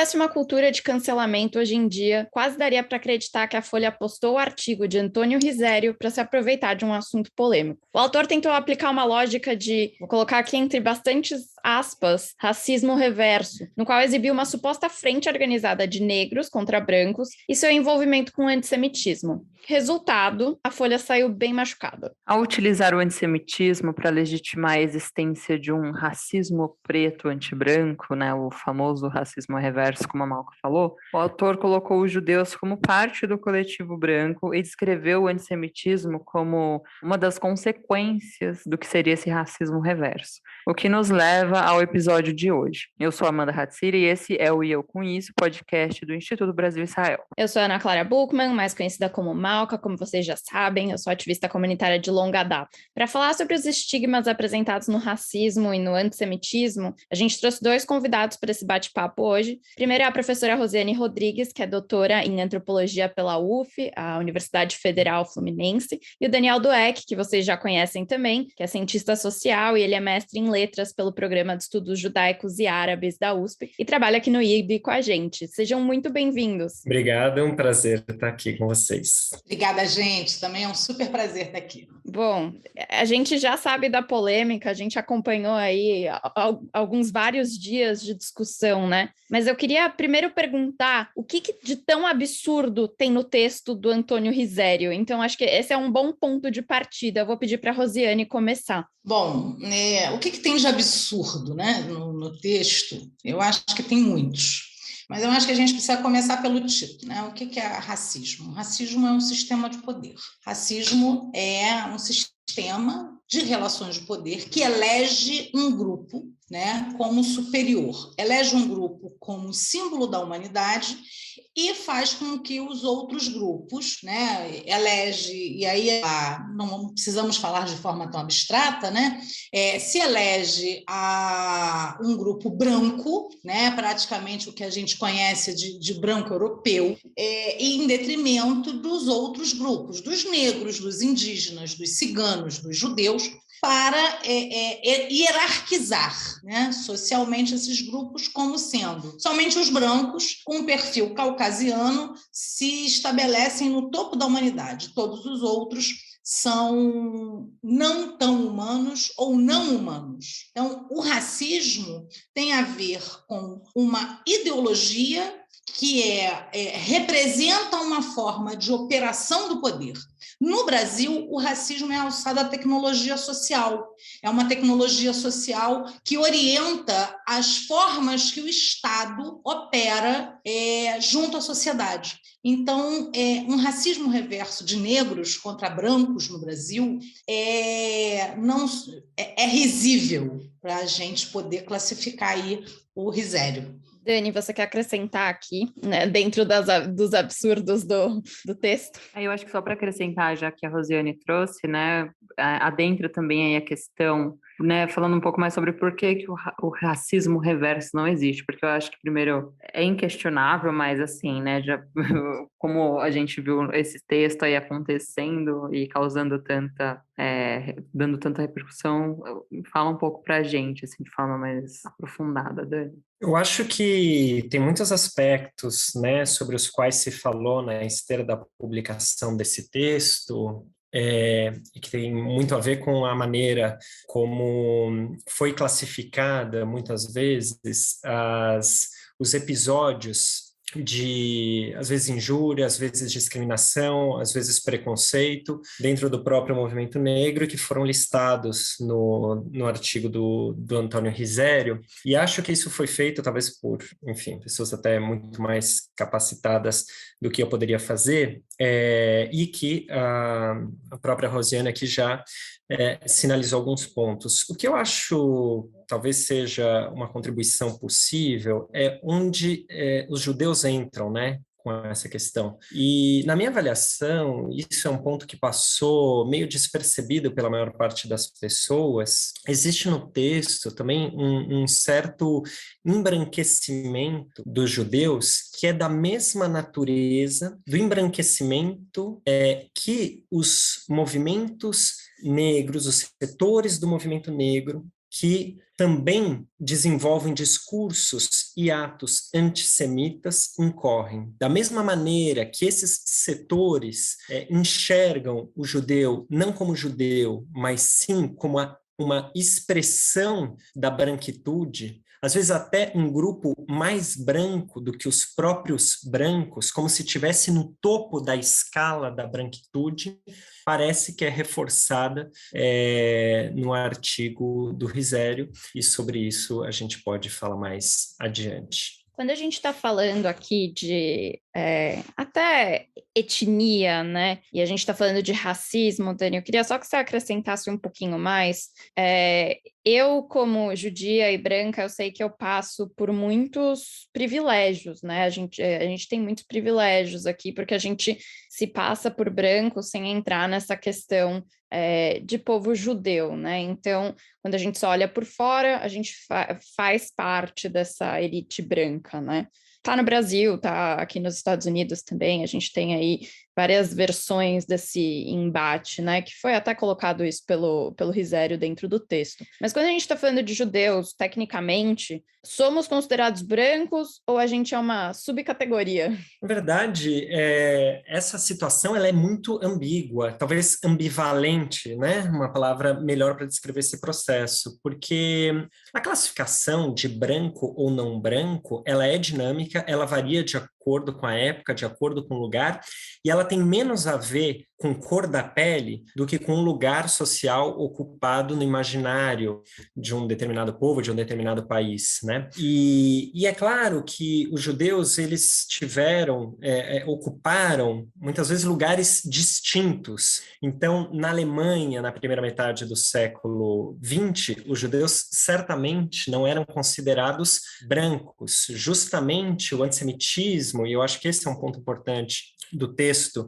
houvesse uma cultura de cancelamento hoje em dia, quase daria para acreditar que a Folha postou o artigo de Antônio Risério para se aproveitar de um assunto polêmico. O autor tentou aplicar uma lógica de, vou colocar aqui entre bastantes aspas, racismo reverso, no qual exibiu uma suposta frente organizada de negros contra brancos e seu envolvimento com o antissemitismo. Resultado, a Folha saiu bem machucada. Ao utilizar o antissemitismo para legitimar a existência de um racismo preto anti-branco, né, o famoso racismo reverso, como a Malca falou, o autor colocou os judeus como parte do coletivo branco e descreveu o antissemitismo como uma das consequências do que seria esse racismo reverso. O que nos leva ao episódio de hoje. Eu sou Amanda Hatsiri e esse é o E Eu Com Isso, podcast do Instituto Brasil Israel. Eu sou Ana Clara Buchmann, mais conhecida como Malca, como vocês já sabem, eu sou ativista comunitária de longa data. Para falar sobre os estigmas apresentados no racismo e no antissemitismo, a gente trouxe dois convidados para esse bate-papo hoje. Primeiro é a professora Rosiane Rodrigues, que é doutora em antropologia pela UF, a Universidade Federal Fluminense, e o Daniel Dueck, que vocês já conhecem também, que é cientista social e ele é mestre em letras pelo Programa de Estudos Judaicos e Árabes da USP e trabalha aqui no IB com a gente. Sejam muito bem-vindos. Obrigado, é um prazer estar aqui com vocês. Obrigada, gente. Também é um super prazer estar aqui. Bom, a gente já sabe da polêmica, a gente acompanhou aí alguns vários dias de discussão, né? Mas eu queria primeiro perguntar o que de tão absurdo tem no texto do Antônio Risério. Então, acho que esse é um bom ponto de partida. Eu vou pedir para a Rosiane começar. Bom, o que tem de absurdo, né, no texto? Eu acho que tem muitos. Mas eu acho que a gente precisa começar pelo título, né? O que é racismo? Racismo é um sistema de poder. Racismo é um sistema de relações de poder que elege um grupo, né, como superior, elege um grupo como símbolo da humanidade e faz com que os outros grupos, né, elege, e aí não precisamos falar de forma tão abstrata, né, se elege um grupo branco, né, praticamente o que a gente conhece de branco europeu, e em detrimento dos outros grupos, dos negros, dos indígenas, dos ciganos, dos judeus, para hierarquizar, né, socialmente esses grupos como sendo somente os brancos com perfil caucasiano se estabelecem no topo da humanidade. Todos os outros são não tão humanos ou não humanos. Então, o racismo tem a ver com uma ideologia que representa uma forma de operação do poder. No Brasil, o racismo é alçado à tecnologia social. É uma tecnologia social que orienta as formas que o Estado opera junto à sociedade. Então, um racismo reverso de negros contra brancos no Brasil é risível para a gente poder classificar aí o Risério. Dani, você quer acrescentar aqui, né, dentro dos absurdos do texto? Eu acho que só para acrescentar, já que a Rosiane trouxe, né, adentra também aí a questão, né, falando um pouco mais sobre por que o racismo reverso não existe, porque eu acho que, primeiro, é inquestionável, mas assim, né, já, como a gente viu esse texto aí acontecendo e causando dando tanta repercussão, fala um pouco para a gente, assim, de forma mais aprofundada, Dani. Eu acho que tem muitos aspectos, né, sobre os quais se falou na esteira da publicação desse texto, e que tem muito a ver com a maneira como foi classificada, muitas vezes, os episódios de, às vezes, injúria, às vezes discriminação, às vezes preconceito, dentro do próprio movimento negro, que foram listados no artigo do Antônio Risério, e acho que isso foi feito, talvez por, enfim, pessoas até muito mais capacitadas do que eu poderia fazer, e que a própria Rosiane aqui já sinalizou alguns pontos. O que eu acho talvez seja uma contribuição possível é onde os judeus entram, né, com essa questão. E, na minha avaliação, isso é um ponto que passou meio despercebido pela maior parte das pessoas. Existe no texto também um certo embranquecimento dos judeus que é da mesma natureza do embranquecimento que os movimentos negros, os setores do movimento negro, que também desenvolvem discursos e atos antissemitas, incorrem. Da mesma maneira que esses setores enxergam o judeu não como judeu, mas sim como uma expressão da branquitude, às vezes até um grupo mais branco do que os próprios brancos, como se estivesse no topo da escala da branquitude, parece que é reforçada no artigo do Risério, e sobre isso a gente pode falar mais adiante. Quando a gente está falando aqui de até etnia, né? E a gente está falando de racismo, Dani, eu queria só que você acrescentasse um pouquinho mais. Eu, como judia e branca, eu sei que eu passo por muitos privilégios, né? A gente tem muitos privilégios aqui, porque a gente se passa por branco sem entrar nessa questão de povo judeu, né? Então, quando a gente só olha por fora, a gente faz parte dessa elite branca, né? Tá no Brasil, tá aqui nos Estados Unidos também, a gente tem aí várias versões desse embate, né, que foi até colocado isso pelo Risério dentro do texto. Mas quando a gente está falando de judeus, tecnicamente, somos considerados brancos ou a gente é uma subcategoria? Na verdade, essa situação ela é muito ambígua, talvez ambivalente, né? Uma palavra melhor para descrever esse processo, porque a classificação de branco ou não branco, ela é dinâmica, ela varia de acordo com a época, de acordo com o lugar, e ela tem menos a ver com cor da pele do que com o lugar social ocupado no imaginário de um determinado povo, de um determinado país, né? E é claro que os judeus, eles ocuparam muitas vezes lugares distintos. Então, na Alemanha, na primeira metade do século XX, os judeus certamente não eram considerados brancos. Justamente o antissemitismo, e eu acho que esse é um ponto importante do texto,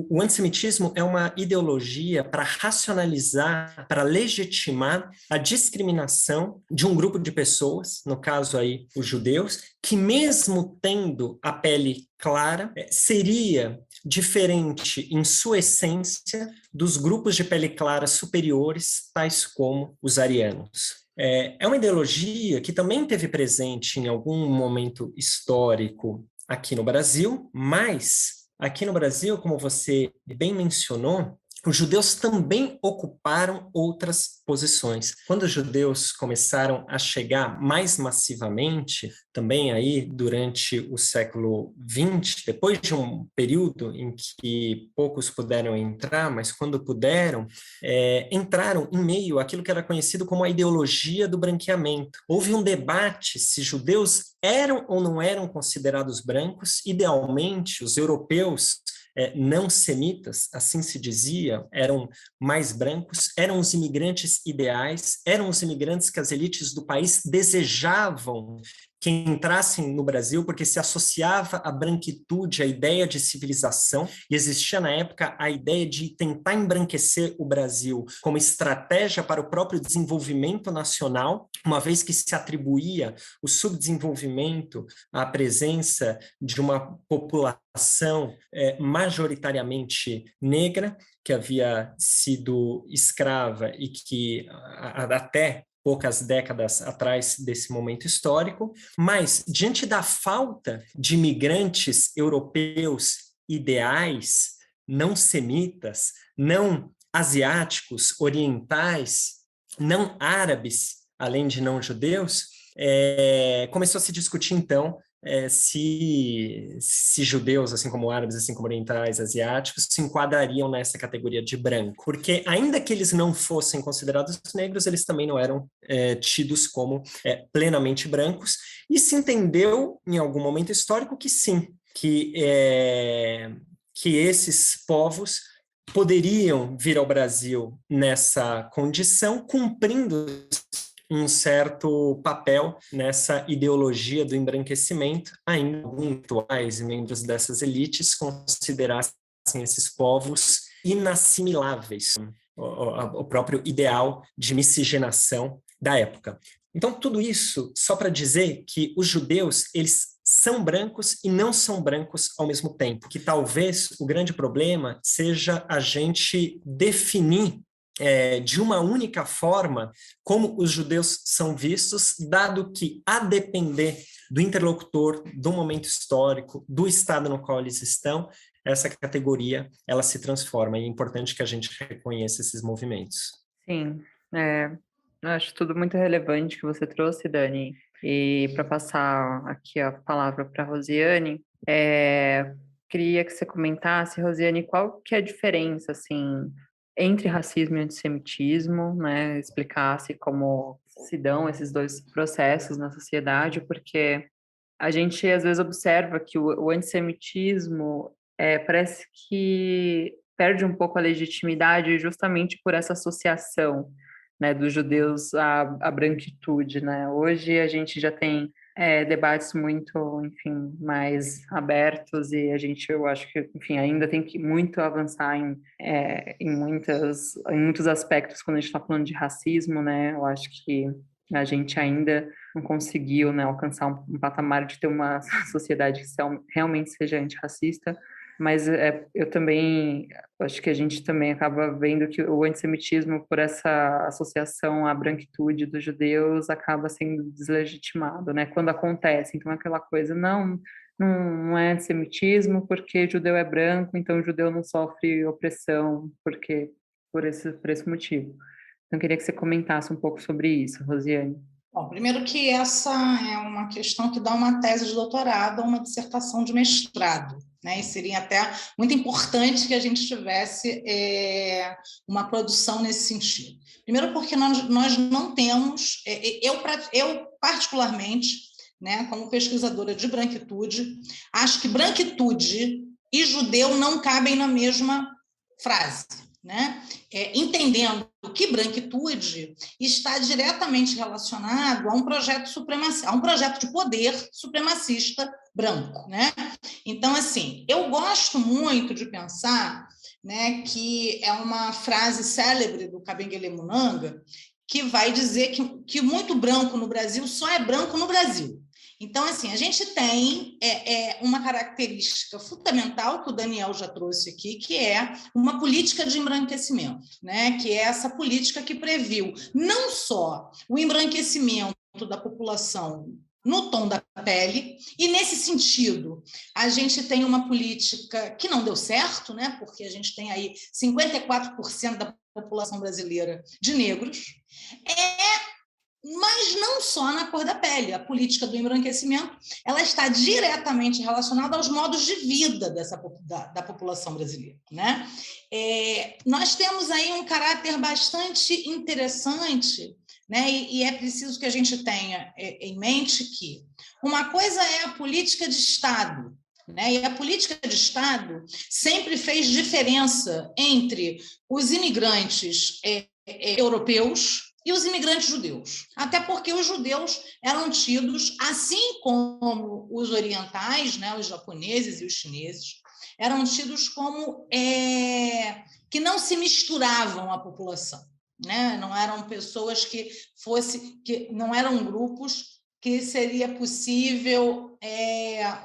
o antissemitismo é uma ideologia para racionalizar, para legitimar a discriminação de um grupo de pessoas, no caso aí os judeus, que mesmo tendo a pele clara, seria diferente em sua essência dos grupos de pele clara superiores, tais como os arianos. É uma ideologia que também teve presente em algum momento histórico aqui no Brasil, mas aqui no Brasil, como você bem mencionou, os judeus também ocuparam outras posições. Quando os judeus começaram a chegar mais massivamente, também aí durante o século XX, depois de um período em que poucos puderam entrar, mas quando puderam, entraram em meio àquilo que era conhecido como a ideologia do branqueamento. Houve um debate se judeus eram ou não eram considerados brancos. Idealmente, os europeus não semitas, assim se dizia, eram mais brancos, eram os imigrantes ideais, eram os imigrantes que as elites do país desejavam que entrassem no Brasil, porque se associava à branquitude, à ideia de civilização, e existia na época a ideia de tentar embranquecer o Brasil como estratégia para o próprio desenvolvimento nacional, uma vez que se atribuía o subdesenvolvimento à presença de uma população majoritariamente negra, que havia sido escrava e que até poucas décadas atrás desse momento histórico, mas diante da falta de imigrantes europeus ideais, não semitas, não asiáticos, orientais, não árabes, além de não judeus, começou a se discutir então se judeus, assim como árabes, assim como orientais, asiáticos, se enquadrariam nessa categoria de branco. Porque ainda que eles não fossem considerados negros, eles também não eram tidos como plenamente brancos, e se entendeu em algum momento histórico que sim, que esses povos poderiam vir ao Brasil nessa condição, cumprindo um certo papel nessa ideologia do embranquecimento, ainda alguns membros dessas elites considerassem esses povos inassimiláveis, o próprio ideal de miscigenação da época. Então, tudo isso só para dizer que os judeus, eles são brancos e não são brancos ao mesmo tempo, que talvez o grande problema seja a gente definir de uma única forma como os judeus são vistos, dado que, a depender do interlocutor, do momento histórico, do estado no qual eles estão, essa categoria ela se transforma, e é importante que a gente reconheça esses movimentos. Sim, eu acho tudo muito relevante que você trouxe, Dani. E para passar aqui a palavra para a Rosiane, queria que você comentasse, Rosiane, qual que é a diferença, assim, entre racismo e antissemitismo, né? Explicasse como se dão esses dois processos na sociedade, porque a gente às vezes observa que o antissemitismo parece que perde um pouco a legitimidade justamente por essa associação, né, dos judeus à branquitude, né? Hoje a gente já tem debates muito, enfim, mais abertos, e eu acho que, enfim, ainda tem que muito avançar em muitos aspectos quando a gente está falando de racismo, né? Eu acho que a gente ainda não conseguiu, né, alcançar um patamar de ter uma sociedade que realmente seja antirracista, mas eu também acho que a gente também acaba vendo que o antissemitismo, por essa associação à branquitude dos judeus, acaba sendo deslegitimado, né, quando acontece. Então, aquela coisa, não é antissemitismo porque judeu é branco, então o judeu não sofre opressão por esse motivo. Então, eu queria que você comentasse um pouco sobre isso, Rosiane. Bom, primeiro que essa é uma questão que dá uma tese de doutorado ou uma dissertação de mestrado, né? E seria até muito importante que a gente tivesse uma produção nesse sentido. Primeiro porque nós não temos, eu particularmente, né, como pesquisadora de branquitude, acho que branquitude e judeu não cabem na mesma frase, né? Entendendo que branquitude está diretamente relacionado a um projeto supremacista, a um projeto de poder supremacista branco, né? Então, assim, eu gosto muito de pensar, né, que é uma frase célebre do Kabengele Munanga, que vai dizer que muito branco no Brasil só é branco no Brasil. Então, assim, a gente tem uma característica fundamental que o Daniel já trouxe aqui, que é uma política de embranquecimento, né? Que é essa política que previu não só o embranquecimento da população no tom da pele, e nesse sentido a gente tem uma política que não deu certo, né? Porque a gente tem aí 54% da população brasileira de negros, mas não só na cor da pele. A política do embranquecimento ela está diretamente relacionada aos modos de vida da população brasileira, né? Nós temos aí um caráter bastante interessante, né? E é preciso que a gente tenha em mente que uma coisa é a política de Estado, né? E a política de Estado sempre fez diferença entre os imigrantes europeus e os imigrantes judeus, até porque os judeus eram tidos, assim como os orientais, né, os japoneses e os chineses, eram tidos como que não se misturavam à população, né? Não eram pessoas que não eram grupos que seria possível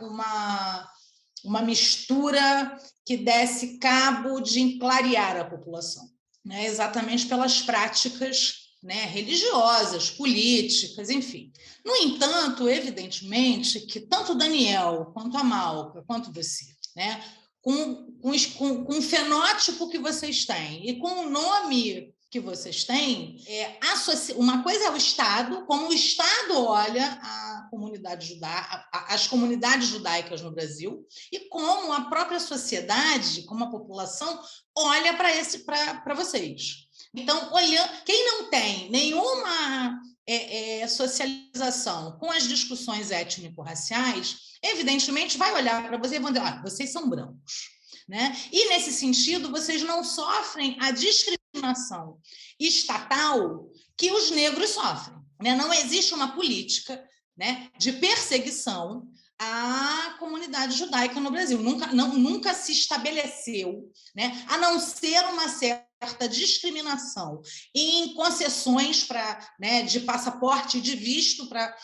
uma mistura que desse cabo de clarear a população, né? Exatamente pelas práticas, né, religiosas, políticas, enfim. No entanto, evidentemente, que tanto o Daniel, quanto a Malca, quanto você, né, com o fenótipo que vocês têm e com o nome que vocês têm, uma coisa é o Estado, como o Estado olha a comunidade judaica, as comunidades judaicas no Brasil, e como a própria sociedade, como a população, olha para vocês. Então, quem não tem nenhuma socialização com as discussões étnico-raciais, evidentemente vai olhar para você e vai dizer, vocês são brancos, né? E, nesse sentido, vocês não sofrem a discriminação estatal que os negros sofrem, né? Não existe uma política, né, de perseguição à comunidade judaica no Brasil. Nunca se estabeleceu, né, a não ser uma certa discriminação em concessões né, de passaporte e de visto para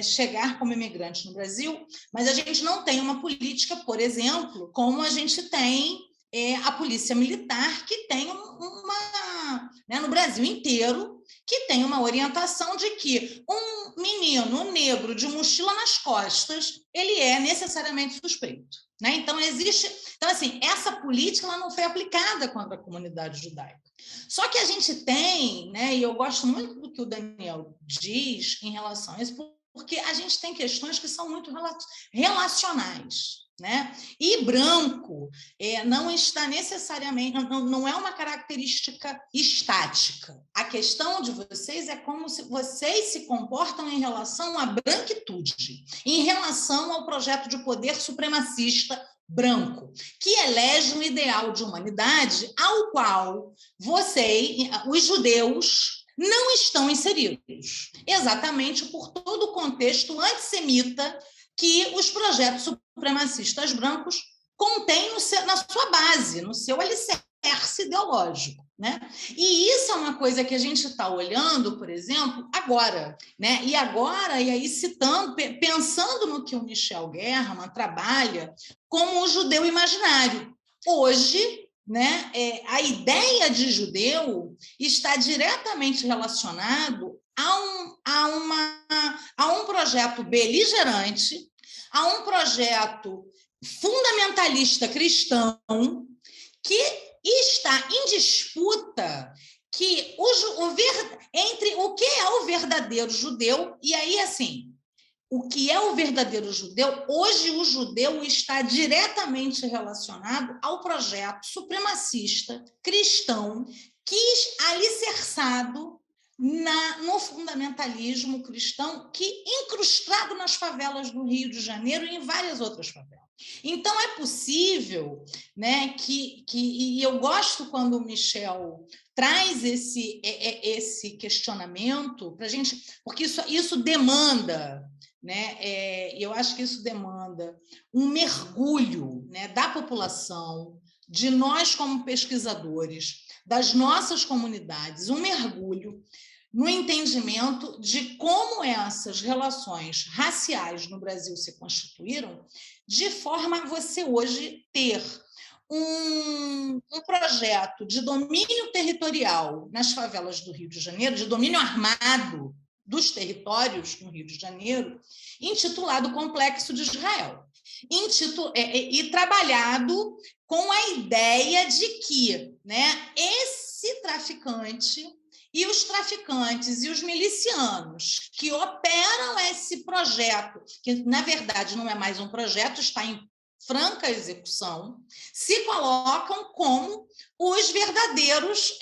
chegar como imigrante no Brasil, mas a gente não tem uma política, por exemplo, como a gente tem a polícia militar, que tem no Brasil inteiro, que tem uma orientação de que um menino negro de mochila nas costas, ele é necessariamente suspeito. Né? Então, assim, essa política ela não foi aplicada contra a comunidade judaica. Só que a gente tem, né, e eu gosto muito do que o Daniel diz em relação a isso, porque a gente tem questões que são muito relacionais. Né? E branco não está necessariamente, não é uma característica estática. A questão de vocês é como se vocês se comportam em relação à branquitude, em relação ao projeto de poder supremacista branco, que elege um ideal de humanidade ao qual os judeus, não estão inseridos, exatamente por todo o contexto antissemita que os projetos supremacistas brancos contêm na sua base, no seu alicerce ideológico. Né? E isso é uma coisa que a gente está olhando, por exemplo, agora. Né? E aí pensando no que o Michel German trabalha como o judeu imaginário. Hoje, né, a ideia de judeu está diretamente relacionado a um projeto beligerante, a um projeto fundamentalista cristão que está em disputa entre o que é o verdadeiro judeu, e aí, assim, o que é o verdadeiro judeu, hoje o judeu está diretamente relacionado ao projeto supremacista cristão, alicerçado no fundamentalismo cristão, que incrustado nas favelas do Rio de Janeiro e em várias outras favelas. Então, é possível, né, e eu gosto quando o Michel traz esse questionamento para a gente, porque isso demanda, né, eu acho que isso demanda um mergulho, né, da população, de nós como pesquisadores, das nossas comunidades, um mergulho no entendimento de como essas relações raciais no Brasil se constituíram, de forma a você hoje ter um projeto de domínio territorial nas favelas do Rio de Janeiro, de domínio armado dos territórios no Rio de Janeiro, intitulado Complexo de Israel, e trabalhado com a ideia de que, né, esse traficante e os traficantes e os milicianos que operam esse projeto, que na verdade não é mais um projeto, está em franca execução, se colocam como os verdadeiros,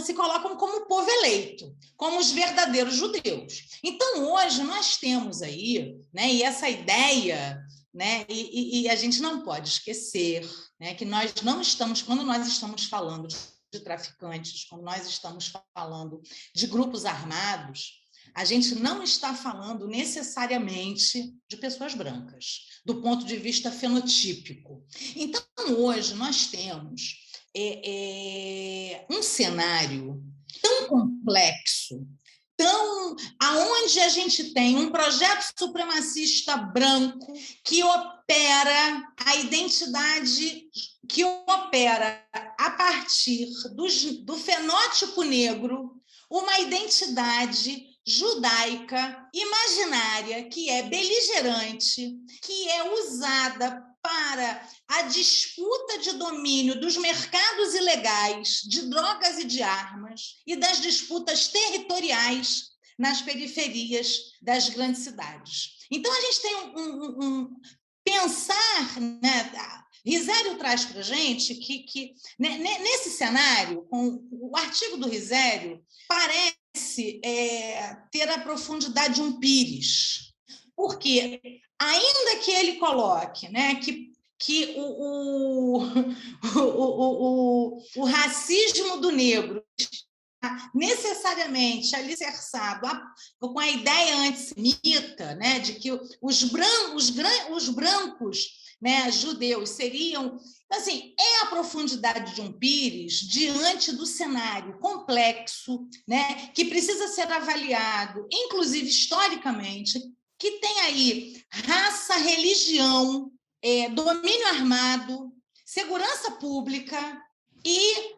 se colocam como o povo eleito, como os verdadeiros judeus. Então, hoje, nós temos aí, né, e essa ideia, né, e a gente não pode esquecer, né, que nós não estamos, quando nós estamos falando de traficantes, quando nós estamos falando de grupos armados, a gente não está falando necessariamente de pessoas brancas, do ponto de vista fenotípico. Então, hoje, nós temos um cenário tão complexo, aonde a gente tem um projeto supremacista branco que opera a identidade, que opera a partir do fenótipo negro, uma identidade judaica imaginária que é beligerante, que é usada para a disputa de domínio dos mercados ilegais de drogas e de armas e das disputas territoriais nas periferias das grandes cidades. Então, a gente tem pensar, né, Risério traz para a gente que nesse cenário, com o artigo do Risério, parece ter a profundidade de um pires, porque, ainda que ele coloque, né, que o racismo do negro necessariamente alicerçado com a ideia antissemita, né, de que os brancos, né, judeus seriam... Assim, é a profundidade de um pires diante do cenário complexo, né, que precisa ser avaliado, inclusive historicamente, que tem aí raça, religião, domínio armado, segurança pública e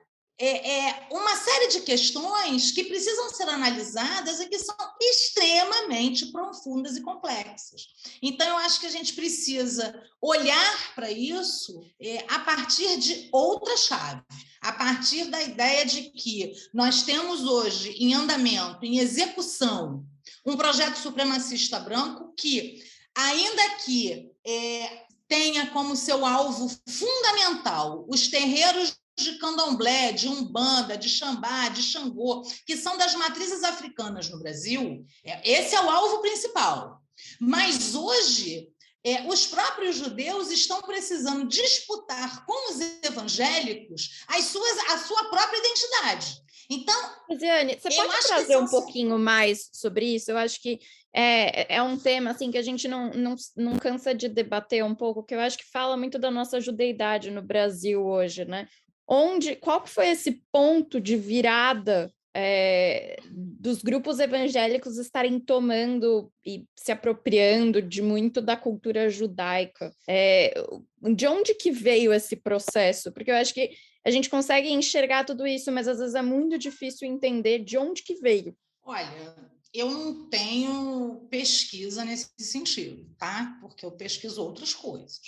uma série de questões que precisam ser analisadas e que são extremamente profundas e complexas. Então, eu acho que a gente precisa olhar para isso a partir de outra chave, a partir da ideia de que nós temos hoje em andamento, em execução, um projeto supremacista branco que, ainda que tenha como seu alvo fundamental os terreiros de candomblé, de umbanda, de xambá, de xangô, que são das matrizes africanas no Brasil, esse é o alvo principal. Mas hoje, os próprios judeus estão precisando disputar com os evangélicos a sua própria identidade. Então, Rosiane, você pode trazer um pouquinho mais sobre isso? Eu acho que é um tema assim, que a gente não cansa de debater um pouco, que eu acho que fala muito da nossa judeidade no Brasil hoje, né? Qual que foi esse ponto de virada dos grupos evangélicos estarem tomando e se apropriando de muito da cultura judaica? De onde que veio esse processo? Porque eu acho que a gente consegue enxergar tudo isso, mas às vezes é muito difícil entender de onde que veio. Olha, eu não tenho pesquisa nesse sentido, tá? Porque eu pesquiso outras coisas.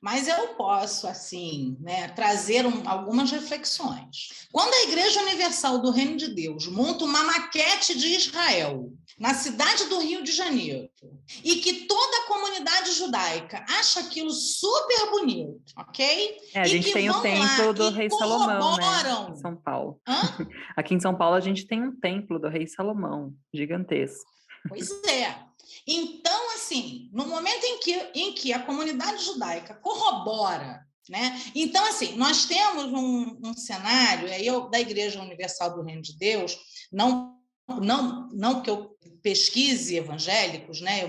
Mas eu posso, assim, trazer algumas reflexões. Quando a Igreja Universal do Reino de Deus monta uma maquete de Israel na cidade do Rio de Janeiro e que toda a comunidade judaica acha aquilo super bonito, ok? A gente tem o templo do rei Salomão, né? Em São Paulo. Aqui em São Paulo a gente tem um templo do rei Salomão, gigantesco. Pois é. Então, assim, no momento em que a comunidade judaica corrobora, né? Então, assim, nós temos um cenário, eu da Igreja Universal do Reino de Deus, não que eu pesquise evangélicos, né?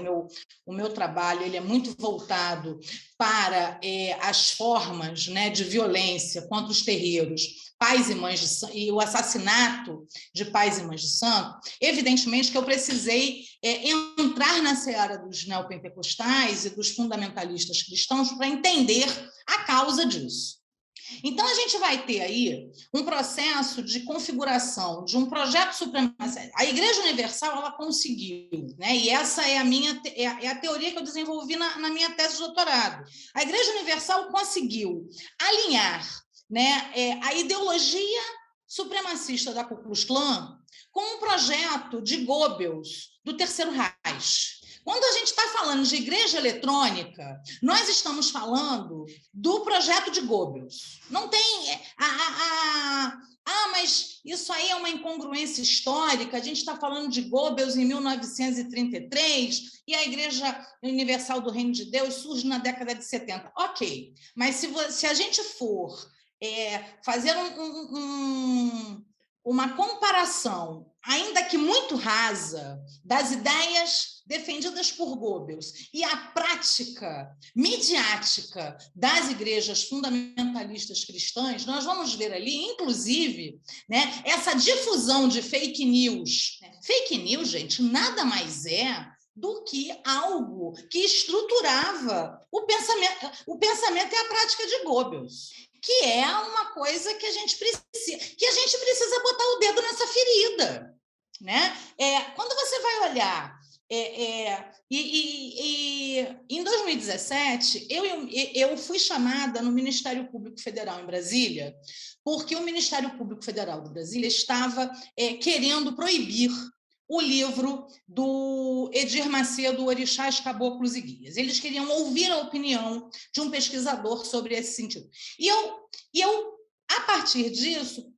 O meu trabalho ele é muito voltado para as formas, né, de violência contra os terreiros, pais e mães de santo, e o assassinato de pais e mães de santo. Evidentemente que eu precisei entrar na seara dos neopentecostais e dos fundamentalistas cristãos para entender a causa disso. Então, a gente vai ter aí um processo de configuração de um projeto supremacista. A Igreja Universal, ela conseguiu, né? E essa é a teoria que eu desenvolvi na minha tese de doutorado. A Igreja Universal conseguiu alinhar, né, a ideologia supremacista da Ku Klux Klan com um projeto de Goebbels, do Terceiro Reich. Quando a gente está falando de igreja eletrônica, nós estamos falando do projeto de Goebbels. Não tem... mas isso aí é uma incongruência histórica. A gente está falando de Goebbels em 1933 e a Igreja Universal do Reino de Deus surge na década de 70. Ok, mas se a gente for fazer uma comparação, ainda que muito rasa, das ideias defendidas por Goebbels e a prática midiática das igrejas fundamentalistas cristãs, nós vamos ver ali, inclusive, né, essa difusão de fake news. Fake news, gente, nada mais é do que algo que estruturava o pensamento e a prática de Goebbels, que é uma coisa que a gente precisa botar o dedo nessa ferida, né? Quando você vai olhar, em 2017, eu fui chamada no Ministério Público Federal em Brasília, porque o Ministério Público Federal de Brasília estava querendo proibir o livro do Edir Macedo, Orixás, Caboclos e Guias. Eles queriam ouvir a opinião de um pesquisador sobre esse sentido. E eu a partir disso,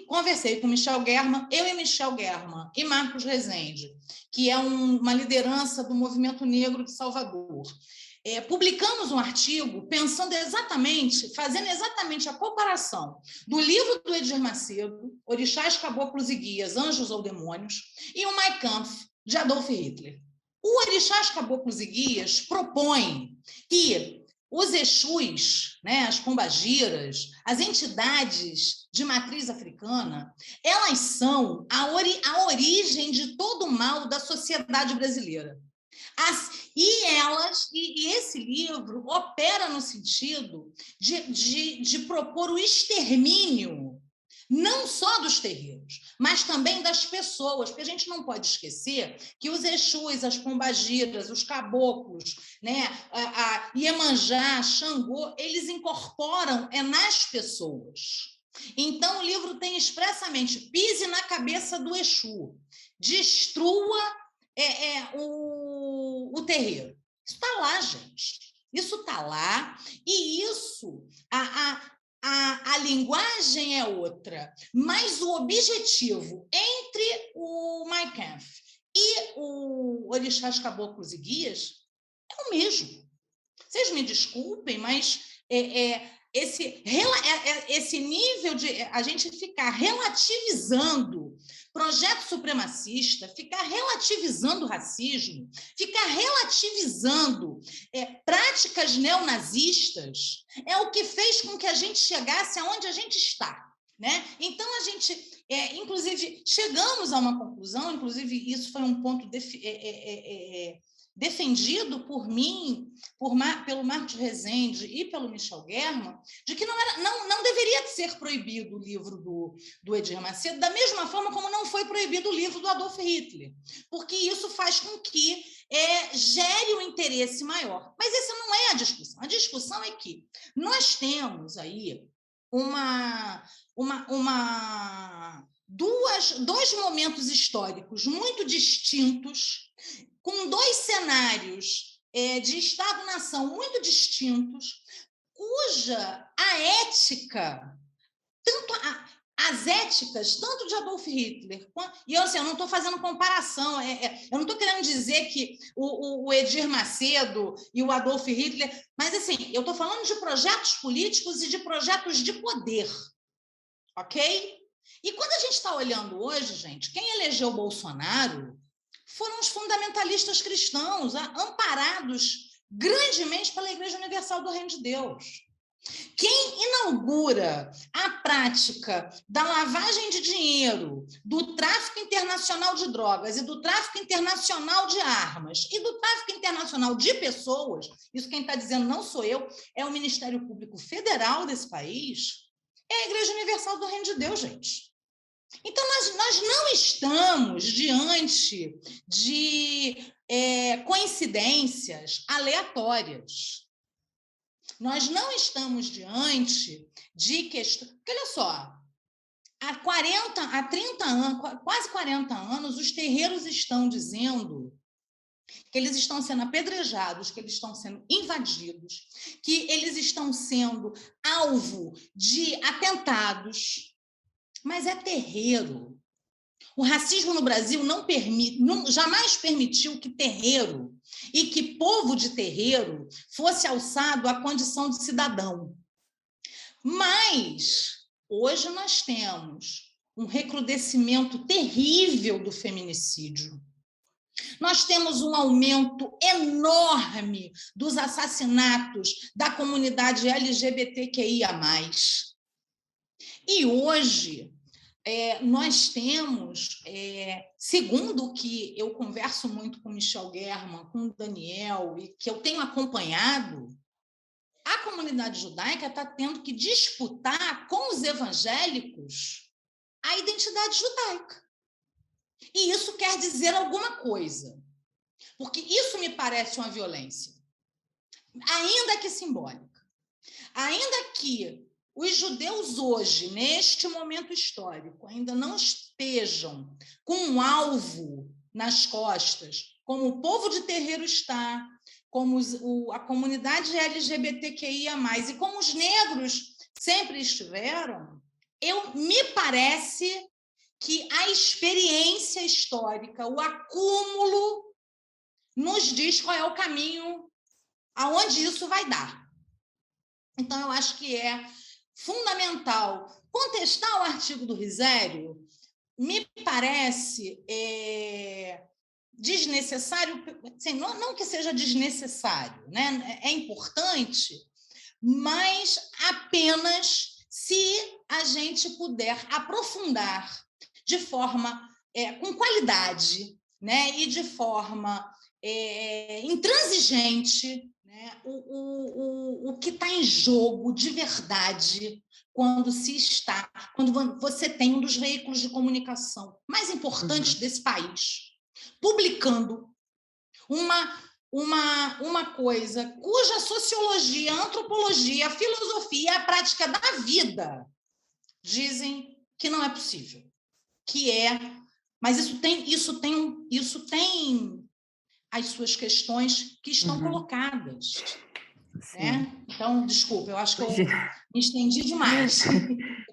conversei com Michel German, eu e Michel German e Marcos Rezende, que é uma liderança do movimento negro de Salvador. Publicamos um artigo fazendo exatamente a comparação do livro do Edir Macedo, Orixás, Caboclos e Guias, Anjos ou Demônios, e o Mein Kampf, de Adolf Hitler. O Orixás, Caboclos e Guias propõe que os Exus, né, as pombagiras, as entidades de matriz africana, elas são a origem de todo o mal da sociedade brasileira. E esse livro opera no sentido de propor o extermínio não só dos terreiros, mas também das pessoas, porque a gente não pode esquecer que os Exus, as pombagiras, os caboclos, né, a Iemanjá, Xangô, eles incorporam nas pessoas. Então, o livro tem expressamente: pise na cabeça do Exu, destrua o terreiro. Isso está lá, gente. Isso está lá, e isso, a linguagem é outra, mas o objetivo entre o Mein Kampf e o Orixás, Caboclos e Guias é o mesmo. Vocês me desculpem, mas esse nível de a gente ficar relativizando projeto supremacista, ficar relativizando racismo, ficar relativizando práticas neonazistas, é o que fez com que a gente chegasse aonde a gente está. Né? Então, a gente, inclusive, chegamos a uma conclusão, inclusive, isso foi um ponto defendido por mim, pelo Marcos Rezende e pelo Michel German, de que não deveria ser proibido o livro do Edir Macedo, da mesma forma como não foi proibido o livro do Adolf Hitler, porque isso faz com que gere um interesse maior. Mas essa não é a discussão. A discussão é que nós temos aí dois momentos históricos muito distintos, com dois cenários de Estado-nação muito distintos, cuja a ética, as éticas, tanto de Adolf Hitler, e eu não estou fazendo comparação, eu não estou querendo dizer que o Edir Macedo e o Adolf Hitler, mas assim, eu estou falando de projetos políticos e de projetos de poder, ok? E quando a gente está olhando hoje, gente, quem elegeu o Bolsonaro foram os fundamentalistas cristãos, amparados grandemente pela Igreja Universal do Reino de Deus. Quem inaugura a prática da lavagem de dinheiro, do tráfico internacional de drogas e do tráfico internacional de armas e do tráfico internacional de pessoas, isso quem está dizendo não sou eu, é o Ministério Público Federal desse país, é a Igreja Universal do Reino de Deus, gente. Então, nós não estamos diante de coincidências aleatórias. Nós não estamos diante de questões... Porque, olha só, há 30 anos, quase 40 anos, os terreiros estão dizendo que eles estão sendo apedrejados, que eles estão sendo invadidos, que eles estão sendo alvo de atentados. Mas é terreiro. O racismo no Brasil jamais permitiu que terreiro e que povo de terreiro fosse alçado à condição de cidadão. Mas hoje nós temos um recrudescimento terrível do feminicídio. Nós temos um aumento enorme dos assassinatos da comunidade LGBTQIA+. E hoje nós temos, segundo o que eu converso muito com o Michel German, com o Daniel, e que eu tenho acompanhado, a comunidade judaica está tendo que disputar com os evangélicos a identidade judaica. E isso quer dizer alguma coisa, porque isso me parece uma violência, ainda que simbólica, ainda que os judeus hoje, neste momento histórico, ainda não estejam com um alvo nas costas, como o povo de terreiro está, como a comunidade LGBTQIA+, e como os negros sempre estiveram, me parece que a experiência histórica, o acúmulo, nos diz qual é o caminho, aonde isso vai dar. Então, eu acho que é fundamental contestar o artigo do Risério, me parece desnecessário, assim, não que seja desnecessário, né? É importante, mas apenas se a gente puder aprofundar de forma com qualidade, né? E de forma intransigente, né? O que está em jogo de verdade quando você tem um dos veículos de comunicação mais importantes desse país publicando uma coisa cuja sociologia, a antropologia, a filosofia e a prática da vida dizem que não é possível, mas isso tem as suas questões que estão colocadas, né? Então, desculpa, eu acho que eu me estendi demais.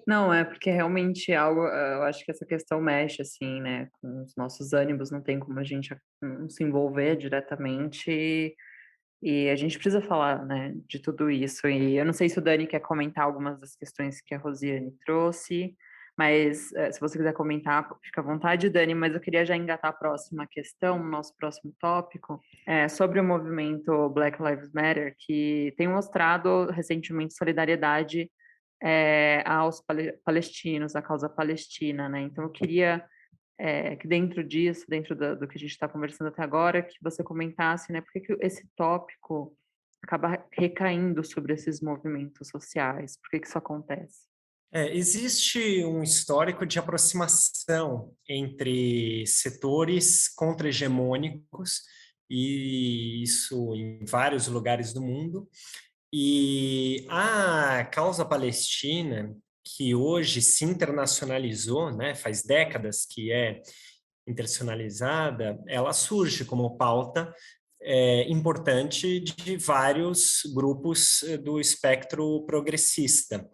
Não, é porque realmente algo, eu acho que essa questão mexe, assim, né, com os nossos ânimos, não tem como a gente não se envolver diretamente e a gente precisa falar, né, de tudo isso. E eu não sei se o Dani quer comentar algumas das questões que a Rosiane trouxe, mas se você quiser comentar, fica à vontade, Dani, mas eu queria já engatar a próxima questão, nosso próximo tópico, sobre o movimento Black Lives Matter, que tem mostrado recentemente solidariedade aos palestinos, à causa palestina, né? Então eu queria que dentro disso, dentro do que a gente está conversando até agora, que você comentasse, né, por que esse tópico acaba recaindo sobre esses movimentos sociais, por que isso acontece? Existe um histórico de aproximação entre setores contra-hegemônicos, e isso em vários lugares do mundo, e a causa palestina, que hoje se internacionalizou, né, faz décadas que é internacionalizada, ela surge como pauta importante de vários grupos do espectro progressista.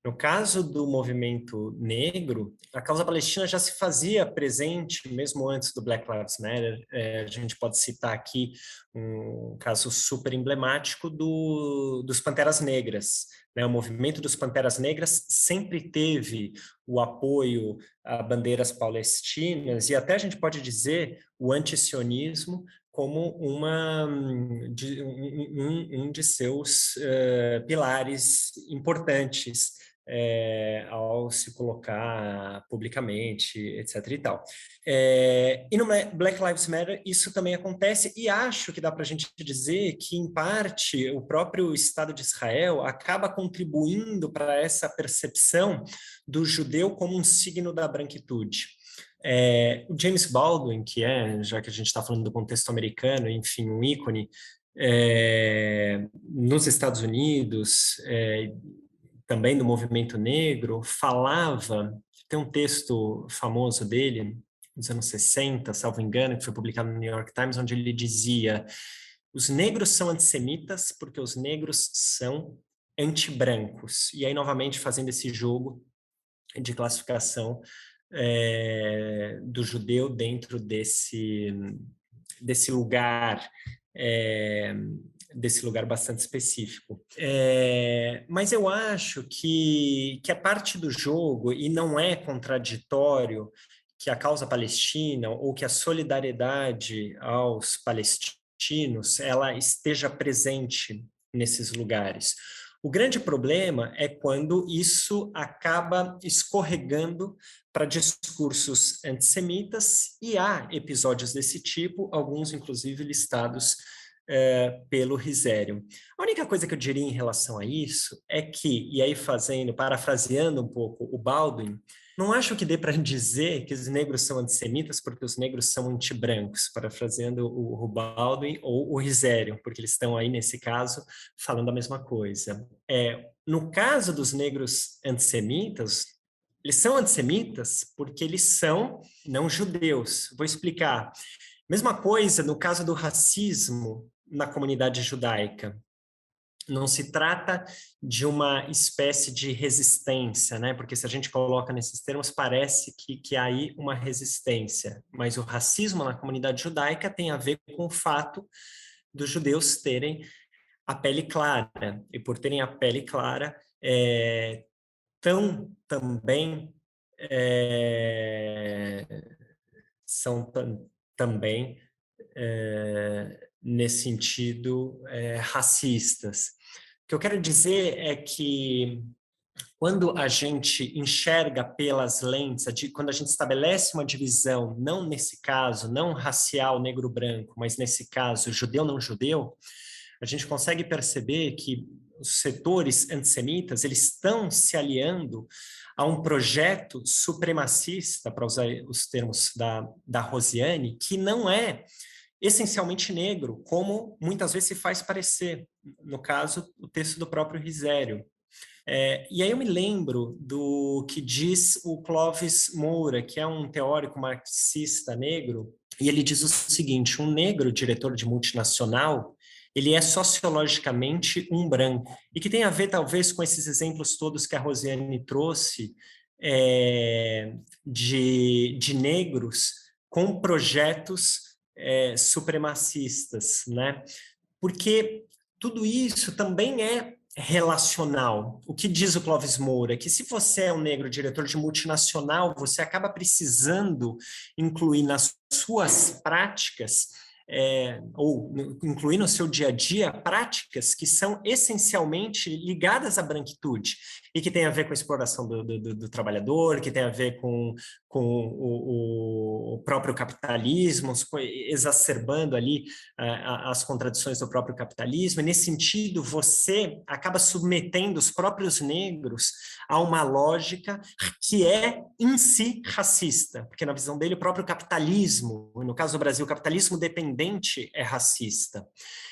No caso do movimento negro, a causa palestina já se fazia presente mesmo antes do Black Lives Matter. A gente pode citar aqui um caso super emblemático dos Panteras Negras, né? O movimento dos Panteras Negras sempre teve o apoio a bandeiras palestinas e até a gente pode dizer o antisionismo como um de seus pilares importantes ao se colocar publicamente, etc. e tal. E no Black Lives Matter isso também acontece, e acho que dá para a gente dizer que, em parte, o próprio Estado de Israel acaba contribuindo para essa percepção do judeu como um signo da branquitude. O James Baldwin, que já que a gente está falando do contexto americano, enfim, um ícone nos Estados Unidos, também do movimento negro, tem um texto famoso dele, nos anos 60, salvo engano, que foi publicado no New York Times, onde ele dizia: os negros são antissemitas porque os negros são antibrancos. E aí, novamente, fazendo esse jogo de classificação do judeu dentro desse lugar, bastante específico. Mas eu acho que é parte do jogo e não é contraditório que a causa palestina ou que a solidariedade aos palestinos ela esteja presente nesses lugares. O grande problema é quando isso acaba escorregando para discursos antissemitas, e há episódios desse tipo, alguns inclusive listados pelo Risério. A única coisa que eu diria em relação a isso é que, e aí parafraseando um pouco o Baldwin, não acho que dê para dizer que os negros são antissemitas porque os negros são antibrancos, parafraseando o Baldwin ou o Risério, porque eles estão aí, nesse caso, falando a mesma coisa. No caso dos negros antissemitas, eles são antissemitas porque eles são não judeus. Vou explicar. Mesma coisa no caso do racismo na comunidade judaica. Não se trata de uma espécie de resistência, né? Porque se a gente coloca nesses termos, parece que há aí uma resistência. Mas o racismo na comunidade judaica tem a ver com o fato dos judeus terem a pele clara. E por terem a pele clara, são também nesse sentido racistas. O que eu quero dizer é que quando a gente enxerga pelas lentes, quando a gente estabelece uma divisão, não nesse caso, não racial, negro-branco, mas nesse caso, judeu-não-judeu, a gente consegue perceber que os setores antissemitas, eles estão se aliando a um projeto supremacista, para usar os termos da Rosiane, que não é essencialmente negro, como muitas vezes se faz parecer, no caso, o texto do próprio Risério. E aí eu me lembro do que diz o Clovis Moura, que é um teórico marxista negro, e ele diz o seguinte: um negro diretor de multinacional, ele é sociologicamente um branco, e que tem a ver talvez com esses exemplos todos que a Rosiane trouxe, de negros com projetos supremacistas, né? Porque tudo isso também é relacional. O que diz o Clovis Moura? Que se você é um negro diretor de multinacional, você acaba precisando incluir nas suas práticas, ou incluir no seu dia a dia, práticas que são essencialmente ligadas à branquitude e que tem a ver com a exploração do trabalhador, que tem a ver com o próprio capitalismo, exacerbando ali as contradições do próprio capitalismo. E, nesse sentido, você acaba submetendo os próprios negros a uma lógica que é, em si, racista, porque, na visão dele, o próprio capitalismo, no caso do Brasil, o capitalismo dependente é racista.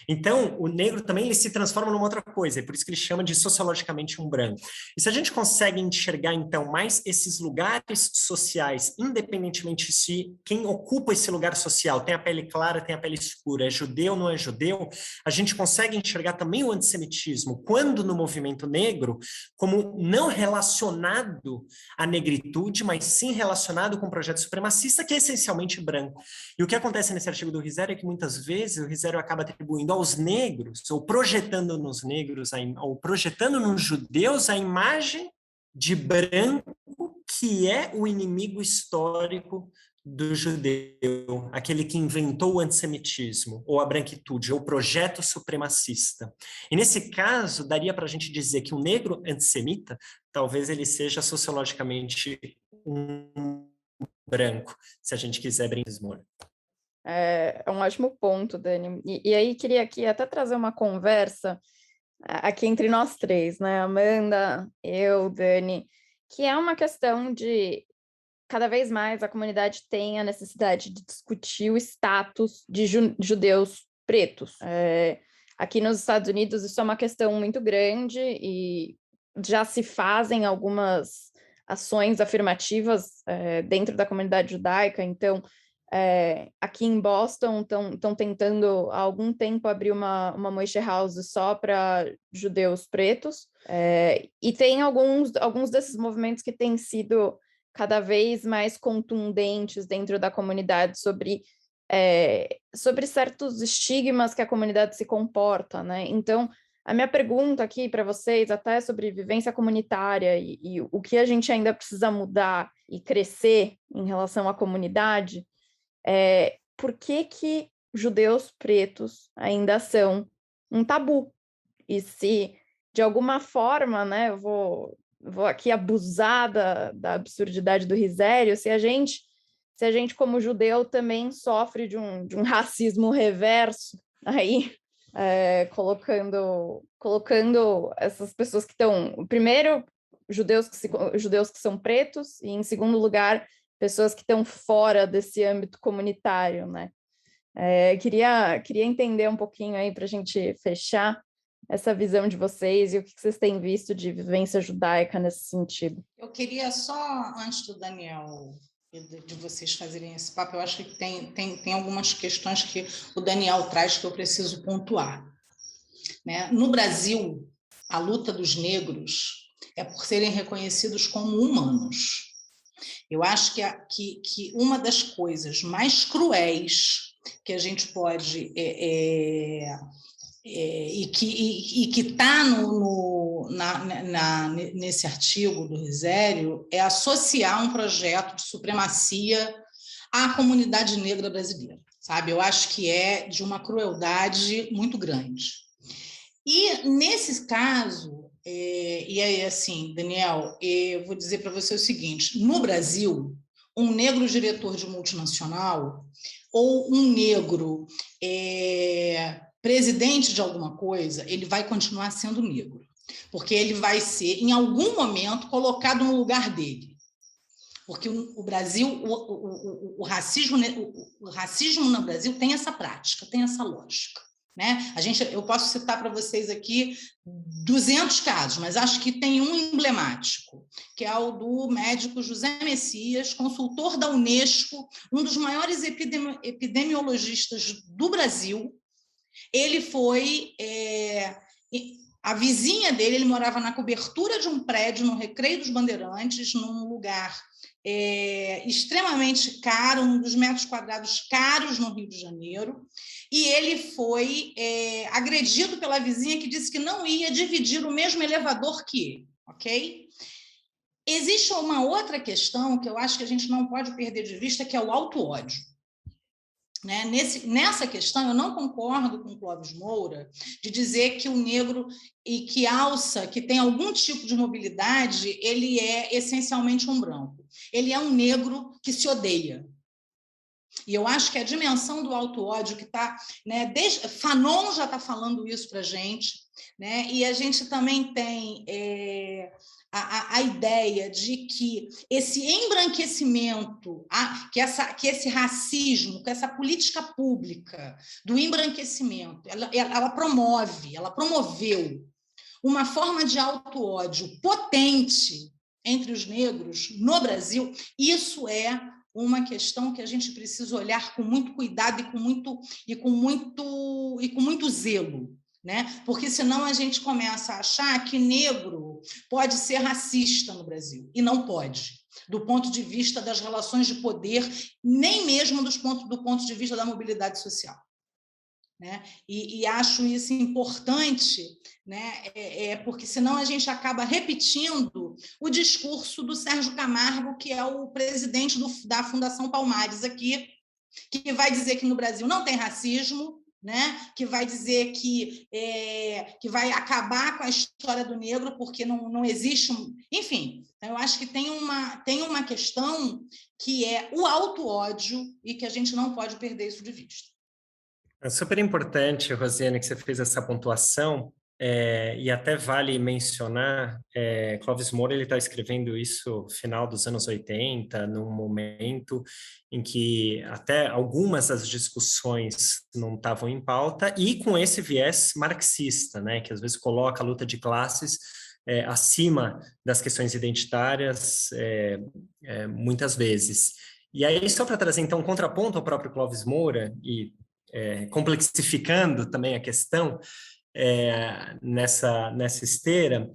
Então, o negro também ele se transforma numa outra coisa, é por isso que ele chama de sociologicamente um branco. E se a gente consegue enxergar, então, mais esses lugares sociais, independentemente se quem ocupa esse lugar social tem a pele clara, tem a pele escura, é judeu, não é judeu, a gente consegue enxergar também o antissemitismo, quando no movimento negro, como não relacionado à negritude, mas sim relacionado com um projeto supremacista que é essencialmente branco. E o que acontece nesse artigo do Risério é que muitas vezes o Risério acaba atribuindo aos negros, ou projetando nos negros, ou projetando nos judeus a imagem de branco que é o inimigo histórico do judeu, aquele que inventou o antissemitismo, ou a branquitude, ou o projeto supremacista. E nesse caso, daria para a gente dizer que o negro antissemita, talvez ele seja sociologicamente um branco, se a gente quiser brincar. É um ótimo ponto, Dani. E aí queria aqui até trazer uma conversa aqui entre nós três, né? Amanda, eu, Dani, que é uma questão de cada vez mais a comunidade tem a necessidade de discutir o status de judeus pretos. Aqui nos Estados Unidos isso é uma questão muito grande e já se fazem algumas ações afirmativas dentro da comunidade judaica. Então, aqui em Boston estão tentando há algum tempo abrir uma Moshe House só para judeus pretos, e tem alguns desses movimentos que têm sido cada vez mais contundentes dentro da comunidade sobre certos estigmas que a comunidade se comporta, né? Então, a minha pergunta aqui para vocês, até sobre vivência comunitária e o que a gente ainda precisa mudar e crescer em relação à comunidade, por que judeus pretos ainda são um tabu? E se, de alguma forma, né, eu vou aqui abusar da absurdidade do Risério, se a gente, como judeu, também sofre de um racismo reverso, aí, colocando essas pessoas que estão, primeiro, judeus que são pretos, e, em segundo lugar, pessoas que estão fora desse âmbito comunitário, né? Queria entender um pouquinho aí para a gente fechar essa visão de vocês e o que vocês têm visto de vivência judaica nesse sentido. Eu queria só, antes do Daniel e de vocês fazerem esse papo, eu acho que tem algumas questões que o Daniel traz que eu preciso pontuar, né? No Brasil, a luta dos negros é por serem reconhecidos como humanos. Eu acho que uma das coisas mais cruéis que a gente pode e que está nesse artigo do Risério é associar um projeto de supremacia à comunidade negra brasileira, sabe? Eu acho que é de uma crueldade muito grande. E, nesse caso, e aí, assim, Daniel, eu vou dizer para você o seguinte: no Brasil, um negro diretor de multinacional ou um negro presidente de alguma coisa, ele vai continuar sendo negro, porque ele vai ser, em algum momento, colocado no lugar dele. Porque o Brasil, o racismo no Brasil tem essa prática, tem essa lógica. Né? Eu posso citar para vocês aqui 200 casos, mas acho que tem um emblemático, que é o do médico José Messias, consultor da Unesco, um dos maiores epidemiologistas do Brasil. Ele foi... a vizinha dele, ele morava na cobertura de um prédio, no Recreio dos Bandeirantes, num lugar extremamente caro, um dos metros quadrados caros no Rio de Janeiro, e ele foi agredido pela vizinha que disse que não ia dividir o mesmo elevador que ele, ok? Existe uma outra questão que eu acho que a gente não pode perder de vista, que é o auto-ódio. Né? Nessa questão, eu não concordo com o Clóvis Moura de dizer que o negro e que alça, que tem algum tipo de mobilidade, ele é essencialmente um branco. Ele é um negro que se odeia. E eu acho que a dimensão do auto-ódio que está... Né, Fanon já está falando isso para a gente, né, e a gente também tem... A ideia de que esse embranquecimento, que esse racismo, que essa política pública do embranquecimento, ela promoveu uma forma de auto-ódio potente entre os negros no Brasil. Isso é uma questão que a gente precisa olhar com muito cuidado e com muito zelo. Né? Porque senão a gente começa a achar que negro pode ser racista no Brasil, e não pode, do ponto de vista das relações de poder, nem mesmo do ponto de vista da mobilidade social. Né? E acho isso importante, né? Porque senão a gente acaba repetindo o discurso do Sérgio Camargo, que é o presidente da Fundação Palmares aqui, que vai dizer que no Brasil não tem racismo, né? Que vai dizer que vai acabar com a história do negro porque não existe enfim, eu acho que tem uma questão que é o auto-ódio e que a gente não pode perder isso de vista. É super importante, Rosiane, que você fez essa pontuação, e até vale mencionar, Clóvis Moura está escrevendo isso no final dos anos 80, num momento em que até algumas das discussões não estavam em pauta, e com esse viés marxista, né, que às vezes coloca a luta de classes acima das questões identitárias, muitas vezes. E aí, só para trazer, então, um contraponto ao próprio Clóvis Moura, e complexificando também a questão, nessa esteira,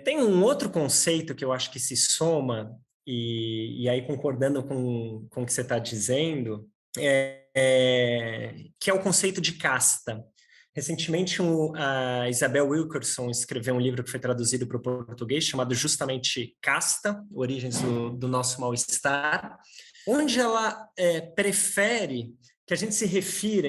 tem um outro conceito que eu acho que se soma, e aí concordando com o que você está dizendo, que é o conceito de casta. Recentemente, a Isabel Wilkerson escreveu um livro que foi traduzido para o português, chamado justamente Casta, Origens do Nosso Mal-Estar, onde ela prefere que a gente se refira,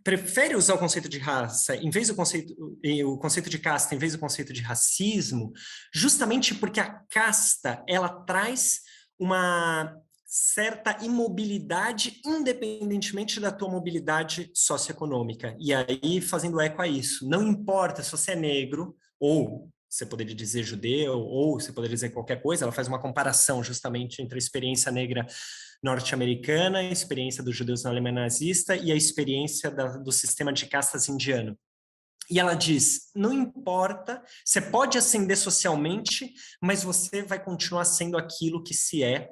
prefere usar o conceito de raça em vez do o conceito de casta em vez do conceito de racismo, justamente porque a casta ela traz uma certa imobilidade independentemente da tua mobilidade socioeconômica. E aí, fazendo eco a isso, não importa se você é negro ou você poderia dizer judeu, ou você poderia dizer qualquer coisa, ela faz uma comparação justamente entre a experiência negra norte-americana, a experiência dos judeus na Alemanha nazista e a experiência do sistema de castas indiano. E ela diz, não importa, você pode ascender socialmente, mas você vai continuar sendo aquilo que se é.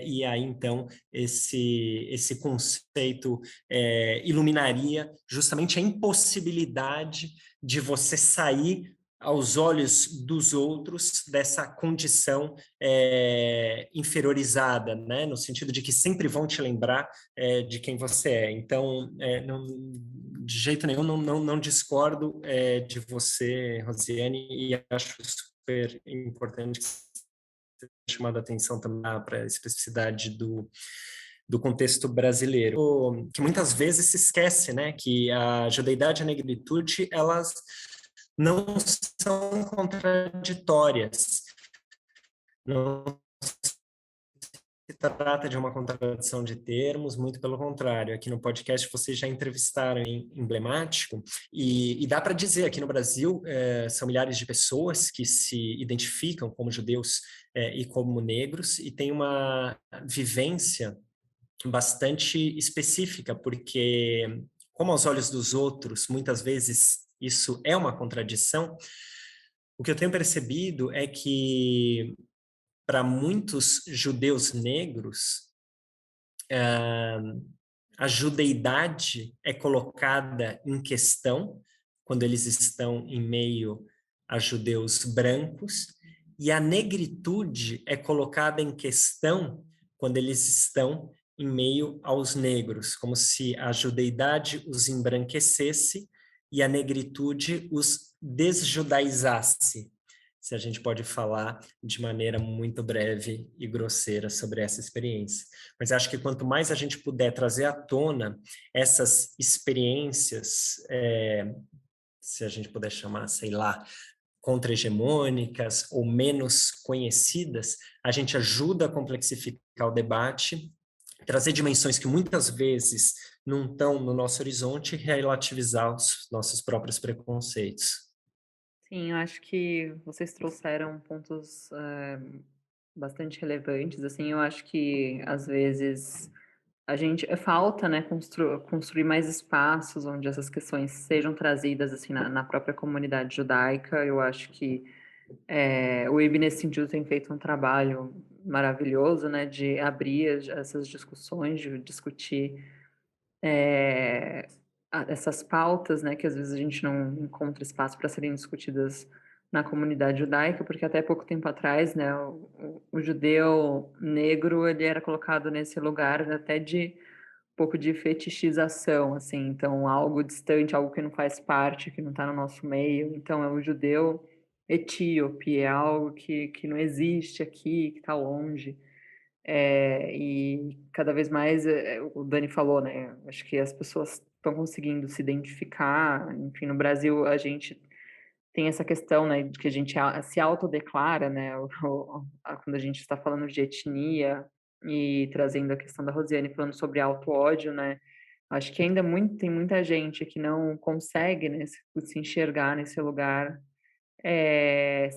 E aí, então, esse conceito iluminaria justamente a impossibilidade de você sair aos olhos dos outros dessa condição inferiorizada, né? No sentido de que sempre vão te lembrar de quem você é. Então, de jeito nenhum, não discordo de você, Rosiane, e acho super importante que você tenha chamado a atenção também para a especificidade do contexto brasileiro, que muitas vezes se esquece, né? Que a judeidade e a negritude, elas não são contraditórias. Não se trata de uma contradição de termos, muito pelo contrário. Aqui no podcast vocês já entrevistaram em Emblemático, e dá para dizer, aqui no Brasil, são milhares de pessoas que se identificam como judeus e como negros, e tem uma vivência bastante específica, porque, como aos olhos dos outros, muitas vezes isso é uma contradição, o que eu tenho percebido é que, para muitos judeus negros, a judeidade é colocada em questão quando eles estão em meio a judeus brancos, e a negritude é colocada em questão quando eles estão em meio aos negros, como se a judeidade os embranquecesse e a negritude os desjudaizasse, se a gente pode falar de maneira muito breve e grosseira sobre essa experiência. Mas acho que quanto mais a gente puder trazer à tona essas experiências, se a gente puder chamar, sei lá, contra-hegemônicas ou menos conhecidas, a gente ajuda a complexificar o debate, trazer dimensões que muitas vezes não estão no nosso horizonte e relativizar os nossos próprios preconceitos. Sim, eu acho que vocês trouxeram pontos bastante relevantes, assim, eu acho que às vezes a gente falta, né, construir mais espaços onde essas questões sejam trazidas, assim, na própria comunidade judaica. Eu acho que o IB, nesse sentido, tem feito um trabalho maravilhoso, né, de abrir essas discussões, de discutir essas pautas, né, que às vezes a gente não encontra espaço para serem discutidas na comunidade judaica, porque até pouco tempo atrás, né, o judeu negro, ele era colocado nesse lugar até de um pouco de fetichização, assim, então algo distante, algo que não faz parte, que não está no nosso meio. Então é o judeu etíope, é algo que não existe aqui, que está longe. E cada vez mais, o Dani falou, né, acho que as pessoas estão conseguindo se identificar. Enfim, no Brasil a gente tem essa questão, né, de que a gente se autodeclara, né, quando a gente está falando de etnia, e trazendo a questão da Rosiane falando sobre auto-ódio, né, acho que ainda tem muita gente que não consegue, né, se enxergar nesse lugar,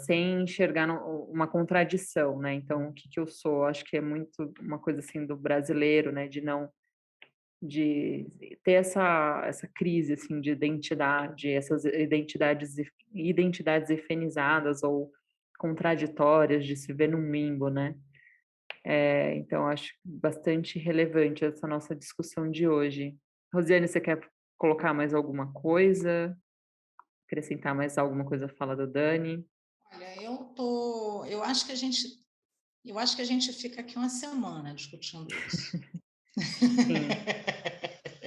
sem enxergar uma contradição, né, então o que eu sou? Acho que é muito uma coisa, assim, do brasileiro, né, de ter essa crise, assim, de identidade, essas identidades efenizadas ou contraditórias, de se ver num limbo, né. Então acho bastante relevante essa nossa discussão de hoje. Rosiane, você quer colocar mais alguma coisa? Acrescentar mais alguma coisa à fala do Dani? Olha, eu acho que a gente fica aqui uma semana discutindo isso. Sim,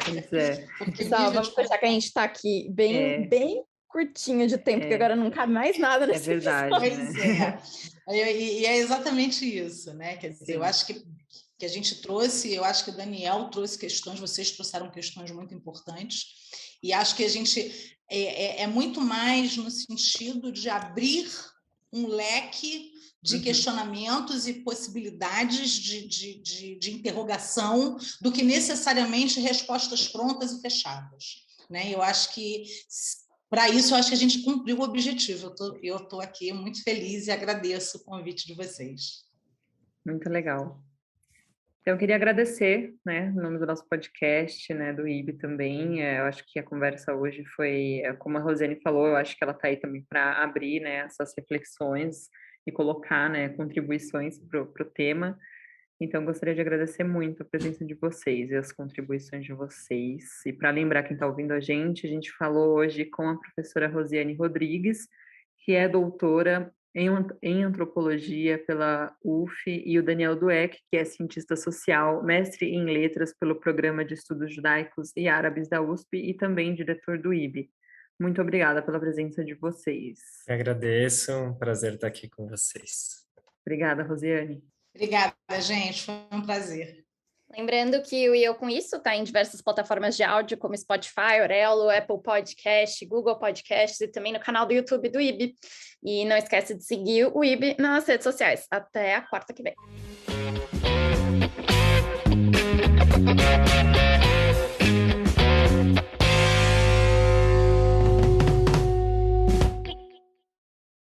pois é. Porque Pessoal, vamos fechar que a gente está aqui bem curtinho de tempo, porque agora não cabe mais nada É nesse verdade, episódio. né? Pois é. E é exatamente isso, né? Quer dizer, eu Sim. acho que a gente trouxe, eu acho que o Daniel trouxe questões, vocês trouxeram questões muito importantes, e acho que a gente é muito mais no sentido de abrir um leque de questionamentos e possibilidades de interrogação do que necessariamente respostas prontas e fechadas, né? Eu acho que para isso, eu acho que a gente cumpriu o objetivo. Eu estou aqui muito feliz e agradeço o convite de vocês. Muito legal. Então, eu queria agradecer, né, no nome do nosso podcast, né, do IB também. Eu acho que a conversa hoje foi, como a Rosiane falou, eu acho que ela está aí também para abrir, né, essas reflexões e colocar, né, contribuições para o tema. Então, gostaria de agradecer muito a presença de vocês e as contribuições de vocês. E para lembrar quem está ouvindo a gente falou hoje com a professora Rosiane Rodrigues, que é doutora em antropologia pela UF, e o Daniel Dweck, que é cientista social, mestre em letras pelo Programa de Estudos Judaicos e Árabes da USP e também diretor do IB. Muito obrigada pela presença de vocês. Eu agradeço, um prazer estar aqui com vocês. Obrigada, Rosiane. Obrigada, gente, foi um prazer. Lembrando que o E Eu Com Isso está em diversas plataformas de áudio, como Spotify, Orelo, Apple Podcast, Google Podcasts e também no canal do YouTube do IB. E não esquece de seguir o IB nas redes sociais. Até a quarta que vem.